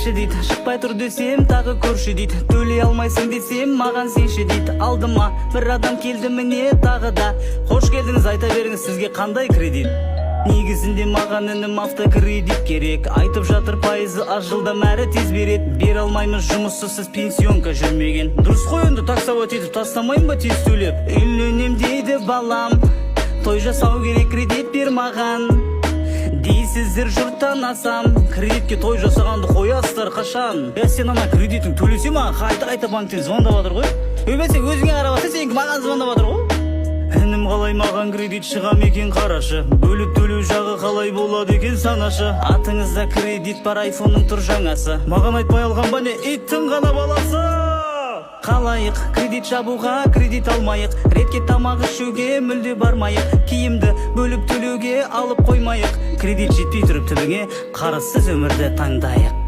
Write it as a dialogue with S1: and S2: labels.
S1: келші дейді, шықпай тұр десем тағы көрші дейді, төлей алмайсың десем маған сенші дейді. Алдыма бір адам келді міне тағы да, қош келдіңіз айта беріңіз сізге қандай кредит. Негізінде маған інім автокредит керек, айтып жатыр пайызы аз жылда әрі тез береді. Бер алмаймыз жұмыссыз сіз пенсионка жүрмеген. Дұрыс қой енді таксовать етіп тастамайын ба тез төлеп. Үйленем дейді балам, той жасау керек кредит бер маған дейсіздер жұрттан асам. Кредитке той жасағанды қоясыздар қашан? Сен ана кредитің төлесе маған қайта банктен звондап жатыр ғой. Өбесе өзіңе қарап жатыр, сенікі маған звондап жатыр ғой. Інім қалай маған кредит шығам екен қарашы, бөліп төлеу жағы қалай болады екен санашы. Атыңызда кредит бар, айфонның тұр жаңасы, маған айтпай алған ба не иттің ғана баласы? Қалайық кредит жабуға, кредит алмайық, ретке тамақ ішуге мүлде бармайық, киімді бөліп төлеуге алып қоймайық. Кредит жетпей тұрып түбіңе қарызсыз өмірді таңдайық.